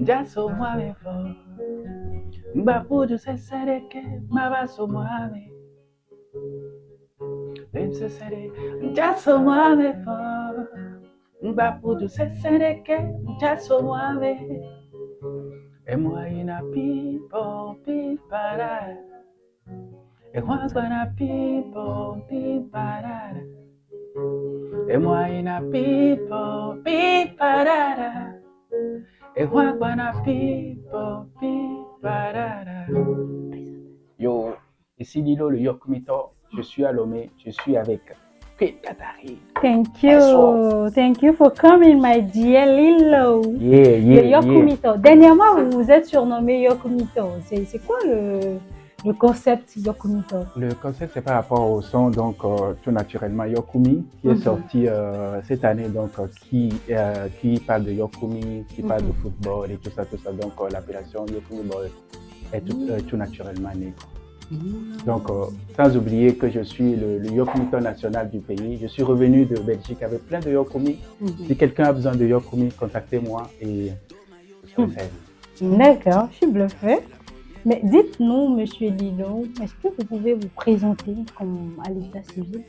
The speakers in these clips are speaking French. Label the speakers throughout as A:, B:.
A: Jaso mwame fo. Mbapudu sesereke, mabaso mwame. Sesere, jaso mwame fo. Mbapudu sesereke, jaso mwame. Emwaina pipo, piparara. Ehwazwana pipo, piparara. Emwaina pipo, piparara. Ehwazwana pipo, piparara. Yo, ici Lilo, le Yokumito. Je suis à Lomé, je suis avec Pete Katari.
B: Thank you. Thank you for coming, my dear Lilo. Le Yokumito. Dernièrement, vous vous êtes surnommé Yokumito. C'est quoi le concept Yokumito?
A: Le concept, c'est par rapport au son, donc tout naturellement Yokumi, qui est sorti cette année, donc qui parle de Yokumi, qui parle de football et tout ça. Donc l'appellation Yokumi est tout naturellement née. Donc, sans oublier que je suis le Yokumito national du pays. Je suis revenu de Belgique avec plein de Yokumi. Si quelqu'un a besoin de Yokumi, contactez-moi et je serai prêt.
B: D'accord, je suis bluffée. Mais dites-nous, Monsieur Lilo, est-ce que vous pouvez vous présenter comme à l'état civil?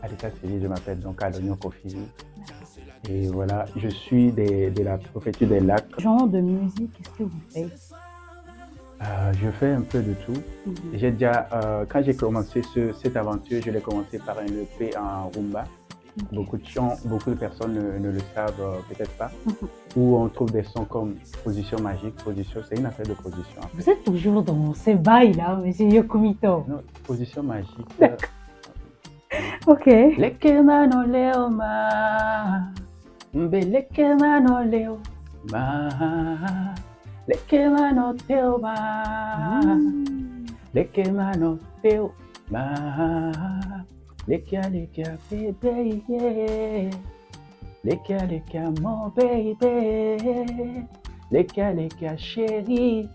A: À l'état civil, je m'appelle donc Alonio Kofi. Et voilà, je suis de la préfecture des Lacs.
B: Genre de musique, qu'est-ce que vous faites?
A: Je fais un peu de tout. J'ai déjà, quand j'ai commencé cette aventure, je l'ai commencé par un EP en rumba. Beaucoup de personnes ne le savent peut-être pas. Où on trouve des sons comme Position Magique. Position, c'est une affaire de position.
B: Vous êtes toujours dans ces bails-là, monsieur Yokumito.
A: Non, Position Magique.
B: Ok.
A: Leke mano leo ma, mbeleke mano leo ma. Leke mano teo ma, leke mano teo ma, lekia baby, lekia mon baby, lekia chérie,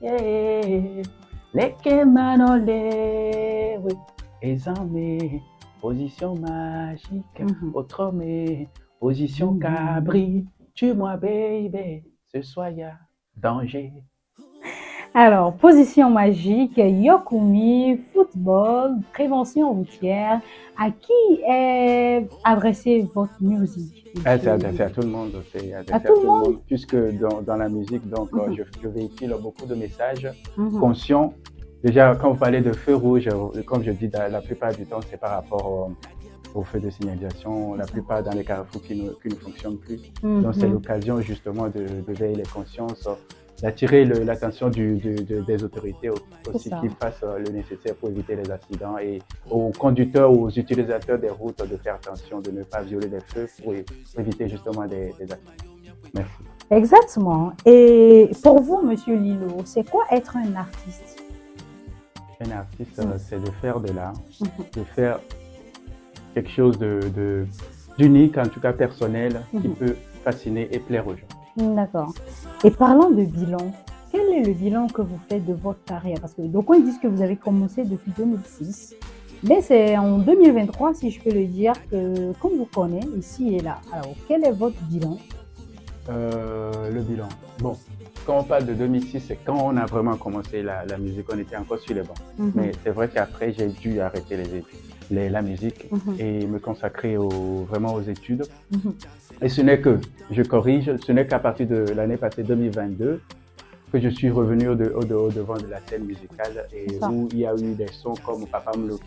A: leke mano leo, ezame, position magique, autre mais, position cabri, tue-moi baby, ce soir y'a danger.
B: Alors, position magique, Yokumi, football, prévention routière. À qui est adressée votre musique?
A: C'est adressé à tout le monde. C'est adressé à tout le monde. Puisque dans la musique, donc, je véhicule beaucoup de messages conscients. Déjà, quand vous parlez de feu rouge, comme je dis, la plupart du temps, c'est par rapport au feu de signalisation, la plupart dans les carrefours qui ne fonctionnent plus. Donc, c'est l'occasion justement de veiller les consciences, d'attirer l'attention des autorités aussi qu'ils fassent le nécessaire pour éviter les accidents et aux conducteurs, aux utilisateurs des routes de faire attention, de ne pas violer les feux pour éviter justement des accidents. Merci.
B: Exactement. Et pour vous, Monsieur Lilo, c'est quoi être un artiste?
A: Un artiste, c'est de faire de l'art, de faire quelque chose d'unique, en tout cas personnel, qui peut fasciner et plaire aux gens.
B: D'accord. Et parlant de bilan, quel est le bilan que vous faites de votre carrière? Parce que d'aucuns disent que vous avez commencé depuis 2006, mais c'est en 2023, si je peux le dire, qu'on vous connaît ici et là. Alors, quel est votre bilan?
A: Le bilan. Bon, quand on parle de 2006, c'est quand on a vraiment commencé la musique, on était encore sur les bancs. Mais c'est vrai qu'après, j'ai dû arrêter la musique et me consacrer vraiment aux études. Et ce n'est que, je corrige, ce n'est qu'à partir de l'année passée 2022 que je suis revenu au devant de la scène musicale et où il y a eu des sons comme Papa Mlo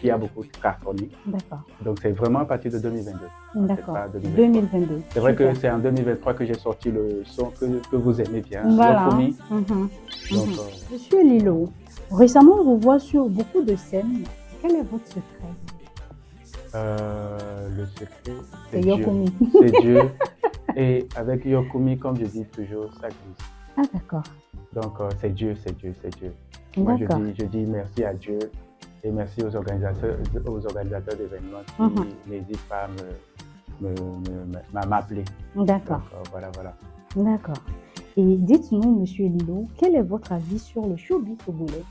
A: qui a beaucoup cartonné. D'accord. Donc c'est vraiment à partir de 2022.
B: D'accord, 2022.
A: C'est vrai que c'est en 2023 que j'ai sorti le son que vous aimez bien.
B: Voilà.
A: Donc,
B: Monsieur Lilo, récemment on vous voit sur beaucoup de scènes. Quel est votre secret?
A: Le secret,
B: c'est Yokumi.
A: C'est Dieu. Et avec Yokumi, comme je dis toujours, ça glisse.
B: Ah d'accord.
A: Donc c'est Dieu. Moi je dis merci à Dieu et merci aux organisateurs d'événements qui n'hésitent pas à m'appeler.
B: D'accord.
A: Donc, voilà.
B: D'accord. Et dites-nous, Monsieur Lilo, quel est votre avis sur le showbiz togolais?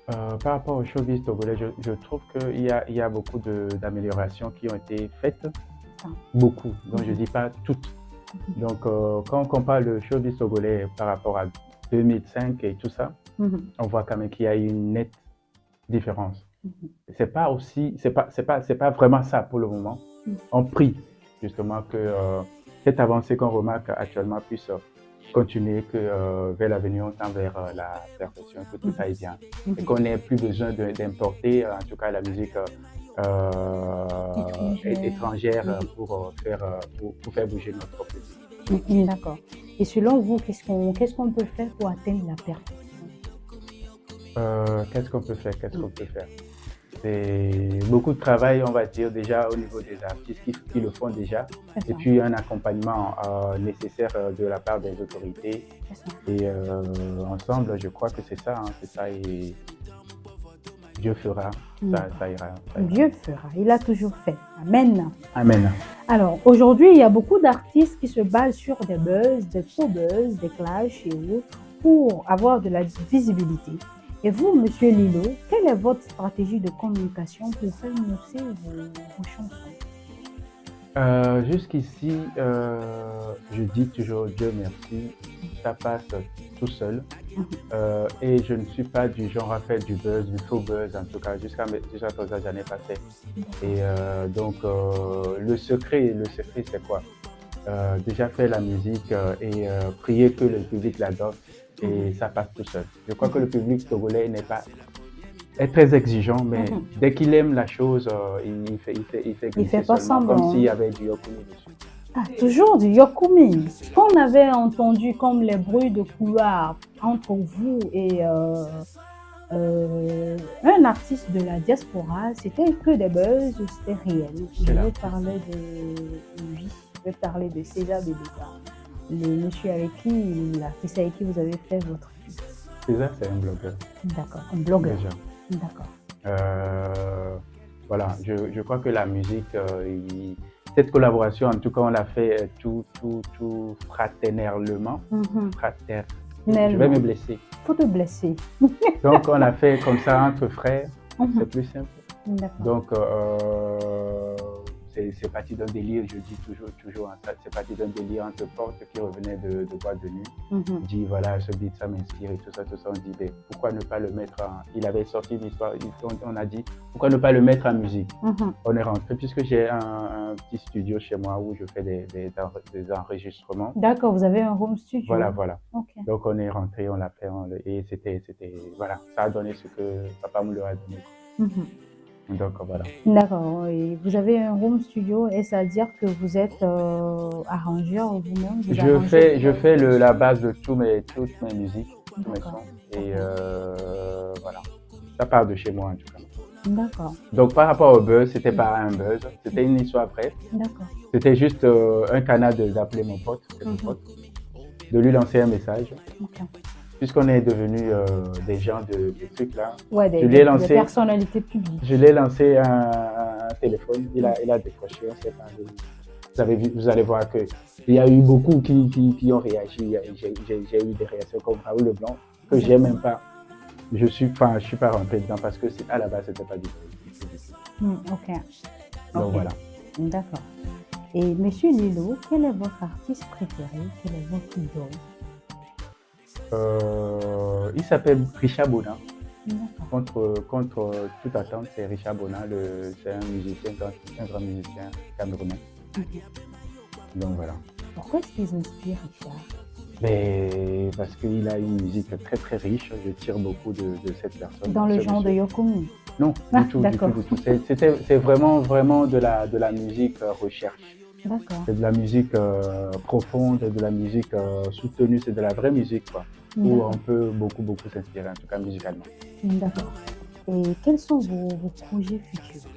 A: Par rapport au showbiz togolais, je trouve qu'il y a beaucoup d'améliorations qui ont été faites. Beaucoup. Donc je ne dis pas toutes. Donc, quand on compare le showbiz togolais par rapport à 2005 et tout ça, on voit quand même qu'il y a une nette différence. C'est pas aussi, c'est pas vraiment ça pour le moment. On prie justement que cette avancée qu'on remarque actuellement puisse continuer, que vers l'avenir on tend vers la perfection, que tout aille bien, et qu'on n'ait plus besoin d'importer en tout cas la musique étrangère pour faire bouger notre pays.
B: D'accord. Et selon vous, qu'est-ce qu'on peut faire pour atteindre la perfection?
A: Qu'est-ce qu'on peut faire? Qu'est-ce qu'on peut faire? C'est beaucoup de travail, on va dire, déjà au niveau des artistes qui le font déjà, et puis un accompagnement nécessaire de la part des autorités. Et ensemble, je crois que c'est ça, et Dieu fera, ça ira.
B: Dieu fera, il a toujours fait. Amen.
A: Amen.
B: Alors, aujourd'hui, il y a beaucoup d'artistes qui se basent sur des buzz, des faux buzz, des clashs et autres pour avoir de la visibilité. Et vous, Monsieur Lilo, quelle est votre stratégie de communication pour faire mousser vos chansons?
A: Jusqu'ici, je dis toujours Dieu merci, ça passe tout seul. Et je ne suis pas du genre à faire du buzz, du faux buzz, en tout cas jusqu'à présent, j'en ai pas fait. Et donc, le secret, c'est quoi? Déjà faire la musique et prier que le public l'adore, et ça passe tout seul. Je crois que le public togolais est très exigeant, mais dès qu'il aime la chose, il fait
B: pas semblant,
A: comme s'il y avait du yokumi dessus.
B: Ah, toujours du yokumi. Ce qu'on avait entendu comme les bruits de couloir entre vous et un artiste de la diaspora, c'était que des buzz, c'était réel. Je vais parler de César Bébéka, le monsieur l'artiste avec qui vous avez fait votre fils.
A: César, c'est un blogueur.
B: D'accord, un blogueur.
A: Déjà.
B: D'accord.
A: Voilà, je crois que la musique, cette collaboration, en tout cas, on l'a fait tout fraternement. Je vais me blesser.
B: Faut te blesser.
A: Donc, on l'a fait comme ça entre frères, c'est plus simple. Donc, c'est parti d'un délire, je dis toujours, c'est parti d'un délire entre potes qui revenaient de boîte de nuit. On dit, voilà, ce beat, ça m'inspire et tout ça. On dit, ben, pourquoi ne pas le mettre Il avait sorti une histoire, on a dit, pourquoi ne pas le mettre en musique? On est rentré, puisque j'ai un petit studio chez moi où je fais des enregistrements.
B: D'accord, vous avez un home studio.
A: Voilà. Okay. Donc, on est rentré, on l'a fait, et c'était, voilà, ça a donné ce que papa me l'a donné. Donc voilà.
B: D'accord. Et vous avez un home studio, et ça veut dire que vous êtes arrangeur vous-même?
A: Je fais la base de toutes mes musiques, tous mes sons. Et voilà. Ça part de chez moi en tout cas.
B: D'accord.
A: Donc par rapport au buzz, c'était pas un buzz, c'était une histoire brève.
B: D'accord.
A: C'était juste un canal d'appeler mon pote, de lui lancer un message.
B: Okay.
A: Puisqu'on est devenus des gens de trucs là,
B: des personnalités publiques.
A: Je l'ai lancé un téléphone, il a décroché, on s'est parlé. Vous allez voir qu'il y a eu beaucoup qui ont réagi. J'ai eu des réactions comme Raoul Leblanc, que j'aime même pas. Je suis pas rentré dedans parce que à la base, c'était pas du tout. Donc voilà.
B: D'accord. Et Monsieur Lilo, quel est votre artiste préféré? Quel est votre idole?
A: Il s'appelle Richard Bona. Contre toute attente, c'est Richard Bona, c'est un musicien, un grand musicien camerounais. Donc voilà.
B: Pourquoi est-ce qu'ils inspirent Richard?
A: Mais parce qu'il a une musique très très riche, je tire beaucoup de cette personne.
B: Dans le genre de yokumi?
A: Non, du tout. C'est vraiment de la musique recherche. C'est de la musique profonde, de la musique soutenue, c'est de la vraie musique, quoi. Où on peut beaucoup s'inspirer, en tout cas musicalement.
B: D'accord. Et quels sont vos projets futurs?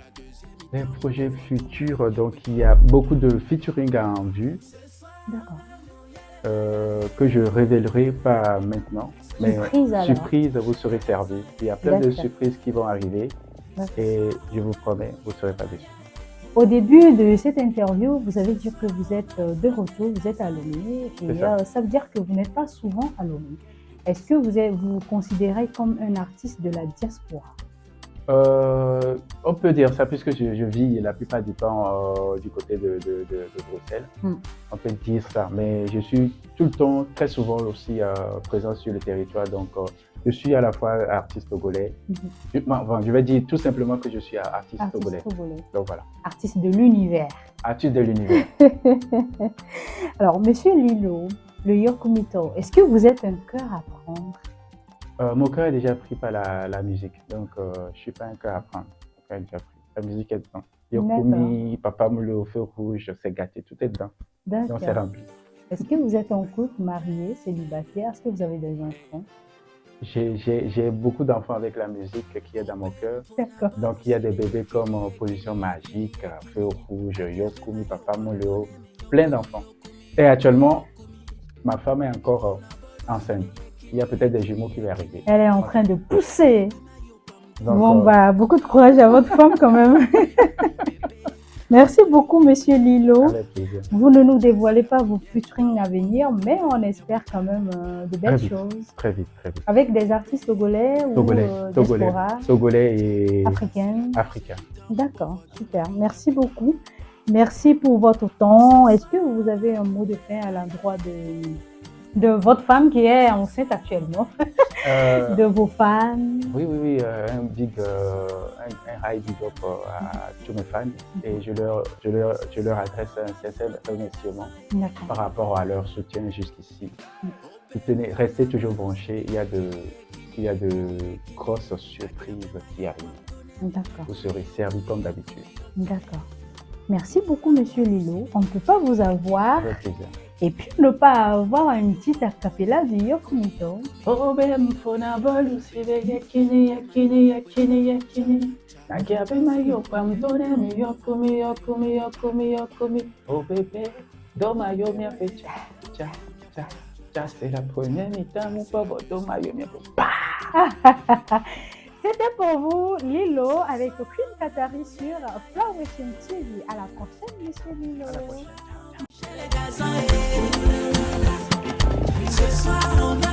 A: Les projets futurs, donc il y a beaucoup de featuring en vue.
B: D'accord.
A: Que je révélerai pas maintenant. Mais surprise, vous serez servis. Il y a plein de surprises qui vont arriver. Et je vous promets, vous ne serez pas déçus.
B: Au début de cette interview, vous avez dit que vous êtes de retour, vous êtes à Lomé, et ça veut dire que vous n'êtes pas souvent à Lomé. Est-ce que vous considérez comme un artiste de la diaspora?
A: On peut dire ça puisque je vis la plupart du temps du côté de Bruxelles. On peut dire ça, mais je suis tout le temps, très souvent aussi présent sur le territoire. Donc, je suis à la fois artiste togolais. Je vais dire tout simplement que je suis artiste togolais. Donc voilà.
B: Artiste de l'univers.
A: Artiste de l'univers.
B: Alors, Monsieur Lilo, le Yokomito, est-ce que vous êtes un cœur à prendre?
A: Mon cœur est déjà pris par la musique, donc je ne suis pas un cœur à prendre. Mon cœur est déjà pris. La musique est dedans. Yokumi, Papa Moulé, Feu Rouge, C'est gâté, tout est dedans. Donc c'est rempli.
B: Est-ce que vous êtes en couple, marié, célibataire? Est-ce que vous avez des enfants?
A: J'ai beaucoup d'enfants avec la musique qui est dans mon cœur.
B: D'accord.
A: Donc il y a des bébés comme Position Magique, Feu Rouge, Yokumi, Papa Moulé, plein d'enfants. Et actuellement, ma femme est encore enceinte. Il y a peut-être des jumeaux qui vont arriver.
B: Elle est en train de pousser.
A: Donc,
B: bon, beaucoup de courage à votre femme quand même. Merci beaucoup, Monsieur Lilo.
A: Avec plaisir.
B: Vous ne nous dévoilez pas vos featuring à venir, mais on espère quand même de belles choses.
A: Très vite, très vite.
B: Avec des artistes togolais ou
A: togolais et
B: africains. D'accord, super. Merci beaucoup. Merci pour votre temps. Est-ce que vous avez un mot de fin à l'endroit de votre femme qui est enceinte actuellement, de vos fans?
A: Oui, un high big up à tous mes fans et je leur adresse un sincère remerciement par rapport à leur soutien jusqu'ici. Restez toujours branchés, il y a de grosses surprises qui arrivent.
B: D'accord.
A: Vous serez servis comme d'habitude.
B: D'accord. Merci beaucoup, Monsieur Lilo. On ne peut pas vous avoir.
A: Avec plaisir.
B: Et puis ne pas avoir une petite acapella du Yokomito.
A: Oh ben fona bolu sibe yakini Nagabe mayo pamdone mi Yokumi. Oh bébé domayo mi fait cha c'est la première mi-temps mon pauvre domayo mi
B: C'était pour vous Lilo avec Queen Katari sur Flourish TV. À la prochaine, Monsieur Lilo.
A: À la prochaine.
C: Ce soir, on va